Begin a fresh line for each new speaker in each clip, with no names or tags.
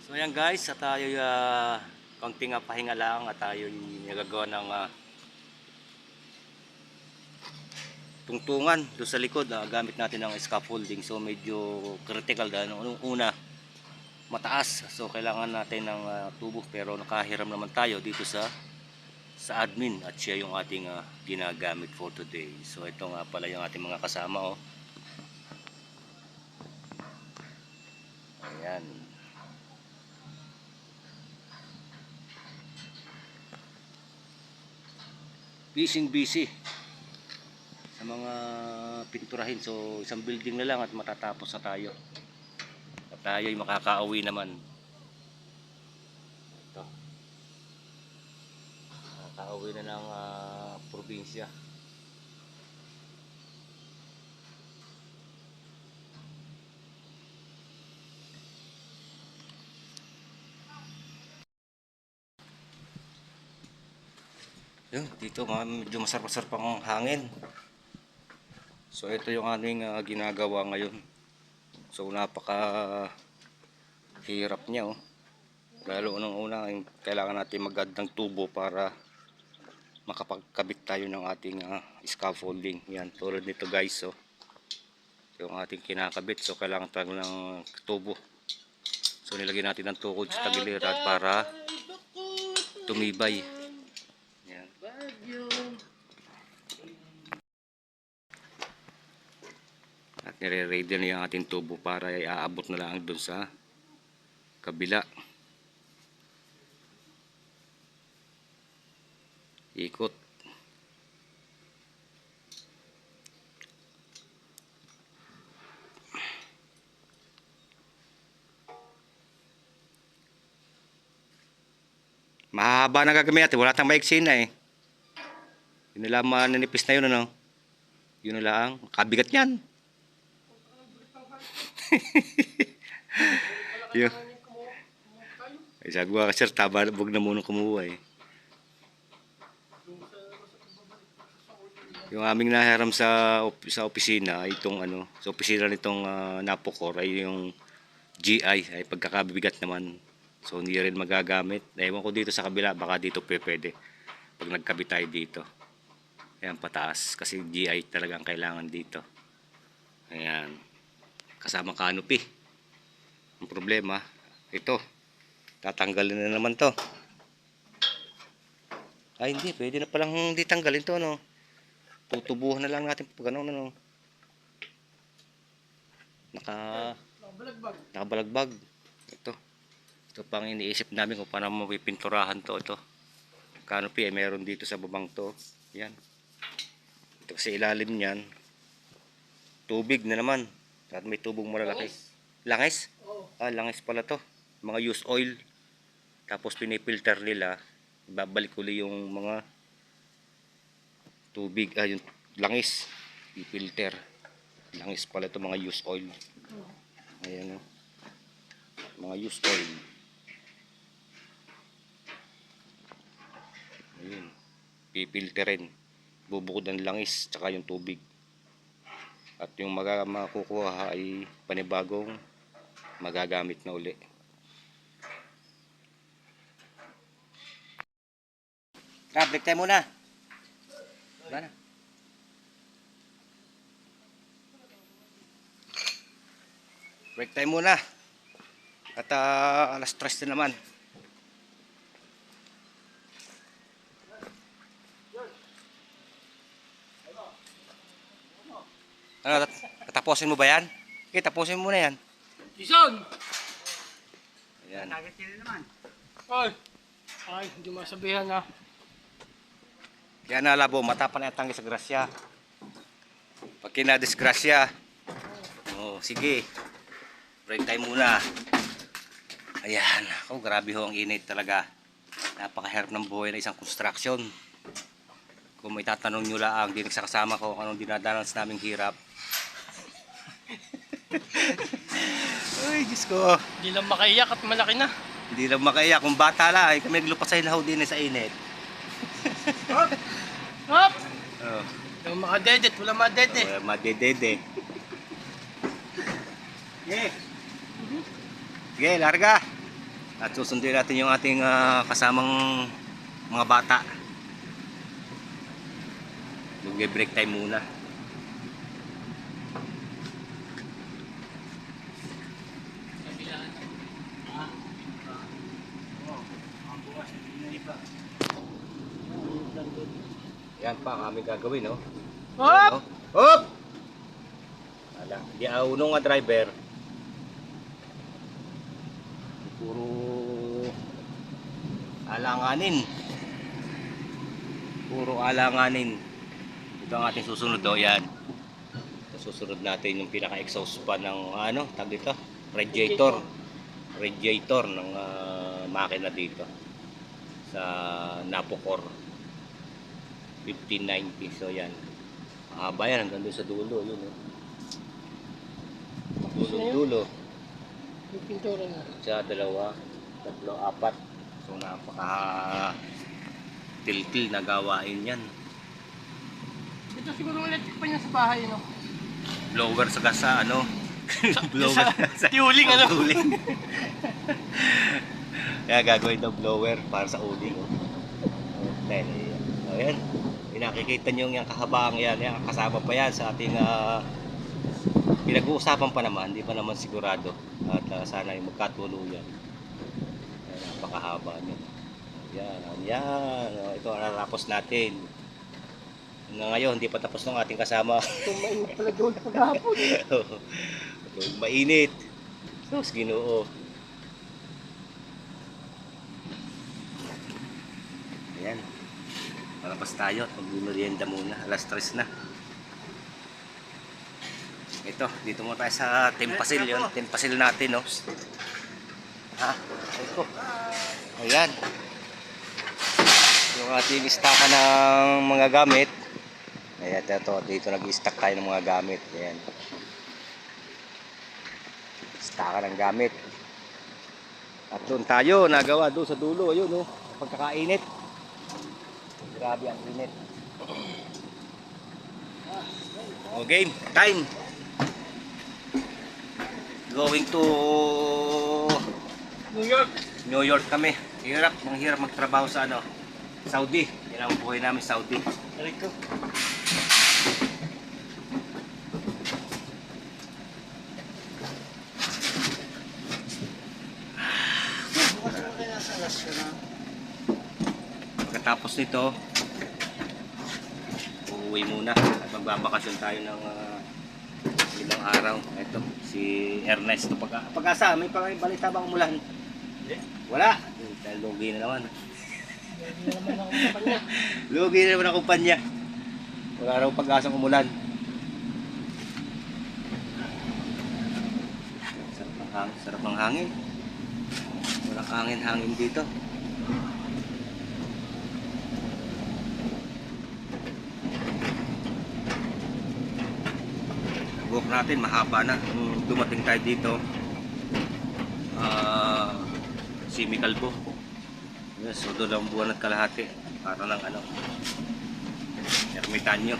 So ayan guys, at tayo kaunting pahinga lang at tayo nagagawa ng tungtungan doon sa likod. Gamit natin ng scaffolding, so medyo critical dahil nung una mataas, so kailangan natin ng tubo, pero nakahiram naman tayo dito sa admin at siya yung ating ginagamit for today. So ito nga pala yung ating mga kasama, oh. Ayan. Busy sa mga pinturahin. So isang building na lang at matatapos na tayo. At tayo ay makakauwi naman. Ito. Makakauwi na ng probinsya. Yun, dito medyo masarap-sarap ang hangin. So ito yung aming ginagawa ngayon. So napaka hirap niya, oh. Lalo unang-una kailangan natin mag-add ng tubo para makapagkabit tayo ng ating scaffolding. Yan, tulad nito guys, oh. Yung ating kinakabit, so kailangan tayo ng tubo. So nilagyan natin ng tukod sa tagiliran para tumibay. Yan. At nire-ready na yung ating tubo para iaabot na lang doon sa kabila. Ikot. Mahaba na gagawin natin, wala tayong maiksi na eh. Yun na lang mananipis na yun, ano? Yun na lang, kabigat yan. Yun. Ay, sagwa ka sir, taba, huwag na muna kumuha eh. Yung aming nahiram sa opisina, itong sa opisina nitong Napocor ay yung GI, ay pagkakabigat naman. So hindi rin magagamit. Ewan ko dito sa kabila, baka dito pwede. Pag nagkabit tayo dito. Ayan, pataas. Kasi GI talagang kailangan dito. Ayan. Kasama canopy. Ang problema, ito. Tatanggalin na naman to. Ay hindi, pwede na palang hindi tanggalin to, no? Tutubuhan na lang natin pag ano. Nakabalagbag. Ito pang iniisip namin kung paano mapipinturahan to. Ito. Canopy ay meron dito sa babang to. Yan. Ito kasi ilalim niyan. Tubig na naman. At may tubong malalaki. Langis? Langis pala to. Mga used oil. Tapos pinipilter nila. Babalik uli yung mga tubig. Yung langis. Ipilter. Langis pala to, mga used oil. Ayan o. Mga used oil. Ayan. Pipilterin. Bubukod ang langis tsaka yung tubig. At yung makukuha ay panibagong magagamit na uli. Break tayo muna. Wala na. Break tayo muna. At alas 3 na naman. Ano, tatapusin mo ba yan? Okay, tapusin mo na yan.
Ison!
Ayan.
Target nila naman. Ay, hindi masabihan na.
Kaya nalabo, mata pa na tanggi sa grasya. Pag kinadisgrasya, sige. Break time muna. Ayan. Grabe ho ang init talaga. Napakahirap ng buhay na isang construction. Kung may tatanong nyo lang, di nagsakasama ko kung anong dinadanas naming hirap. Uy, Diyos ko.
Hindi lang makaiyak at malaki na.
Hindi lang makaiyak. Kung bata lang, ay kami naglupas sa ilaw din sa init.
Hop! Hop!
Oh.
Yung makadedet, wala madede.
Wala madedede. Sige. Sige, larga. At susundin natin yung ating kasamang mga bata. Mag-break time muna. Yan pa kami gagawin, no?
Hop!
Hop! Ala, di unong nga driver. Puro alanganin. Puro alanganin. Ito ang ating susunod daw, yan. Susunod natin yung pinaka-exhaust pa ng tag dito, radiator ng makina dito sa Napocor 1590. So yan, mahaba yan hanggang doon sa dulo, yun dulo
Yung pintura na.
sa 2, 3, 4. So napaka tiltil na gawain yan.
Ito siguro electric pa niya sa bahay, no?
Blower sa gasa, blower sa
Fueling, ano?
fueling. Kaya gagawin daw blower para sa uling. Ayan. Pinakikita nyo yung kahabang yan. Yan. Kasama pa yan sa ating pinag-uusapan pa naman. Hindi pa naman sigurado. At sana yung magkatuluyan. Ayan, napakahaba nyo. Yan. Ito ang natapos natin. Ngayon, hindi pa tapos ng ating kasama.
Tumain pala doon paghapon.
Mainit. Sus, Ginoo. Ayan. Palabas tayo. Mag-merienda muna. Alas 3 na. Ito, dito muna tayo sa Tempasil. Yun, Tempasil natin, no? Ha? Ito. Ayan. Yung ating istaka ng mga gamit. Ayan, dito nag-i-stack tayo ng mga gamit. Ayan. Staka ng gamit. At doon tayo, nagawa doon sa dulo. Ayun, no? Pagkakainit. Grabe ang init. O, game. Time. Going to New York kami. Hirap magtrabaho sa Saudi. Yan ang buhay namin, Saudi.
Rico.
Pagkatapos nito, uuwi muna at magbabakasyon tayo ng 5 araw. Ito, si Ernest. Pag-asa, may balita bang umulan? Wala. Dahil lugi na naman. Lugi na naman ang kumpanya. Wala raw pag-asang umulan. Sarap ng hangin. Walang hangin dito. Walk natin mahaba na. Dumating tayo dito, Simi Calvo. Yes, so doon ang buwan at kalahati para ng Ermitanyo.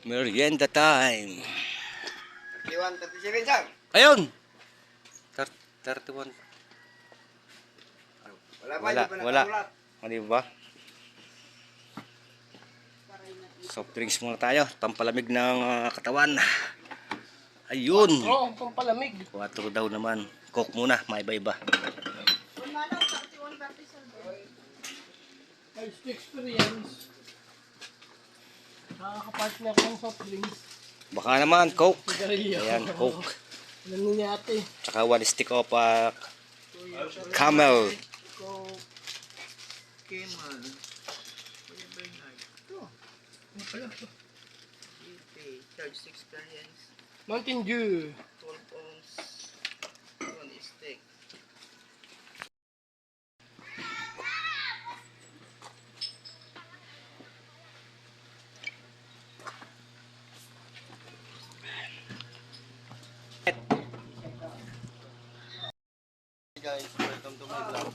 Merienda time.
31, 37, sir.
Ayun. 31.
Wala pa,
Wala,
hindi pa
wala.
nakasulat.
Ano ba? Soft drinks muna tayo. Pampalamig ng katawan. Ayun.
Oo, ang pampalamig.
4 daw naman. Coke muna, maiba-iba.
First experience. Nakaka-partner ng soft drinks.
Baka naman, Coke.
Sigarilyo.
Ayan, Coke.
Alam niya ate.
Tsaka 1 stick of Camel.
Kemal. Kuya Bernard.
Ano pala?
Charge 6 experience.
Mountain Dew.
12 ounce. 1 stick. Guys, welcome to my vlog.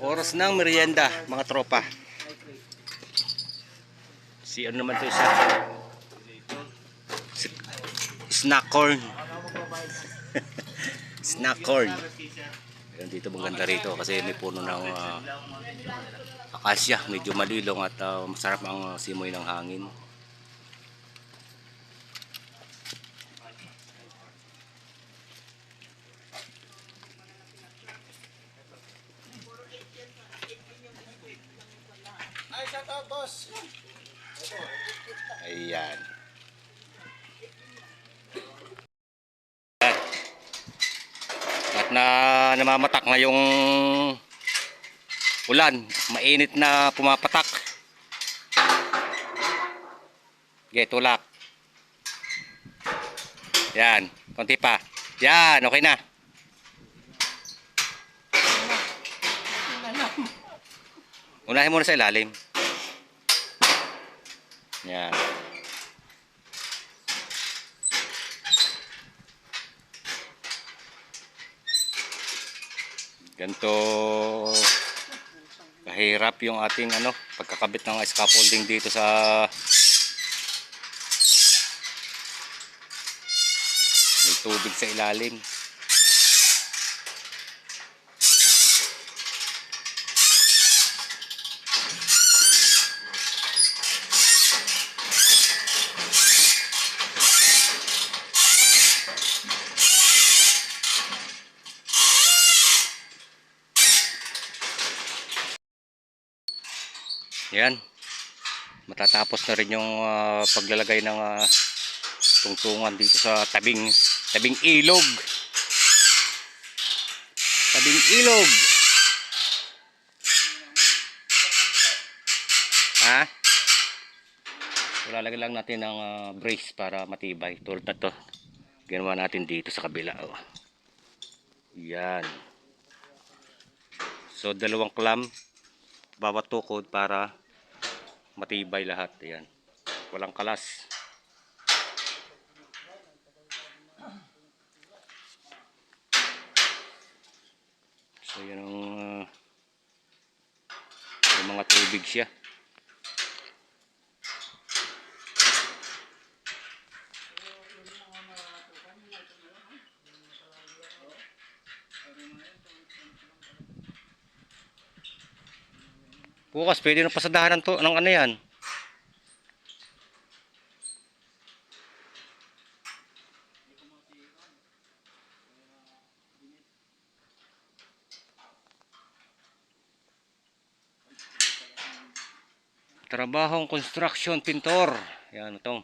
Oras ng merienda, mga tropa. Si ano naman to isa? Snack corn. Snack corn. Ayan, dito maganda rito kasi may puno ng akasya. Medyo malilong at masarap ang simoy ng hangin.
Ay, shout out, boss!
Ayan. At namamatak na yung ulan. Mainit na pumapatak. Okay, tulak. Yan, konti pa. Yan, okay na. Unahin muna sa ilalim. Yan. Ganito kahirap yung ating pagkakabit ng scaffolding dito sa may tubig sa ilalim. Yan. Matatapos na rin yung paglalagay ng tungtungan dito sa tabing ilog. Tabing ilog. Ha? Lalagyan lang natin ng brace para matibay. Tulad na to. Ginawa natin dito sa kabila. Oh. Yan. So, 2 clamp bawat tukod para matibay lahat. Ayan. Walang kalas. So yan ang may mga tubig siya. Bukas pwede na pasadahan to ng ano yan. Trabahong construction pintor. Yan ito.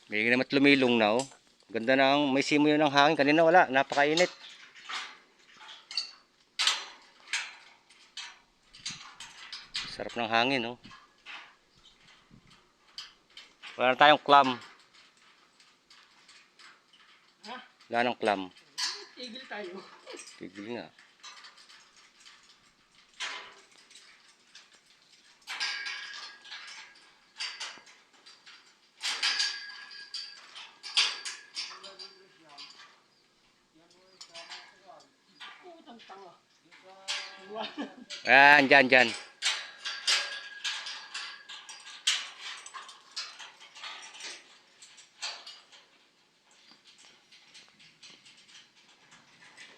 May naman lumilong na oh. Ganda na may simoy ng hangin. Kanina wala, napakainit. Sarap ng hangin oh. Wala na tayong clam.
Ha?
Wala nang clam.
Tigil tayo.
Tigil nga.
Putang tanga.
Ayan, dyan.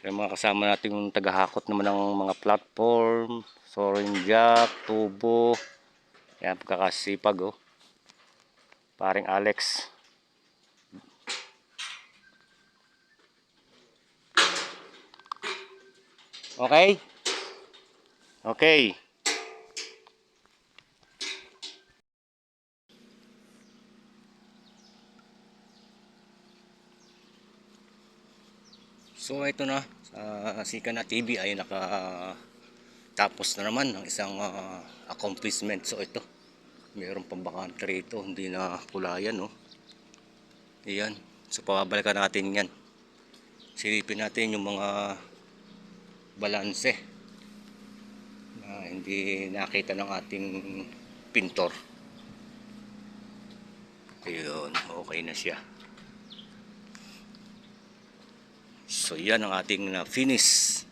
Yung mga kasama natin yung tagahakot naman ng mga platform, soaring jack, tubo. Yan, pagkakasipag oh. Paring Alex. Okay? Okay. So ito na, sa Sika na TV ay nakatapos na naman ng isang accomplishment. So ito, mayroon pang bakante rito, hindi na kulayan no. Ayan. So pababalikan natin yan. Silipin natin yung mga balanse na hindi nakita ng ating pintor. Ayun, okay na siya. So yan ang ating finish.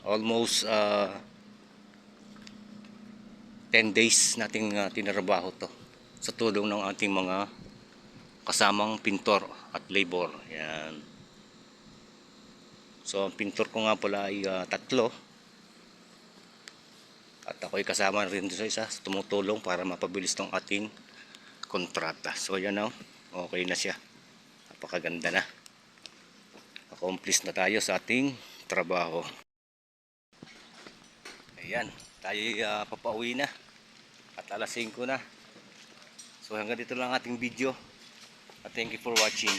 Almost 10 days nating tinrabaho to sa tulong ng ating mga kasamang pintor at labor. Yan. So ang pintor ko nga pala ay 3 at ako'y kasama rin sa isa, tumutulong para mapabilis tong ating kontrata. So yan o, okay na siya, napakaganda na, accomplish na tayo sa ating trabaho. Ayan, tayo papauwi na at alas 5 na. So hanggang dito lang ating video at thank you for watching.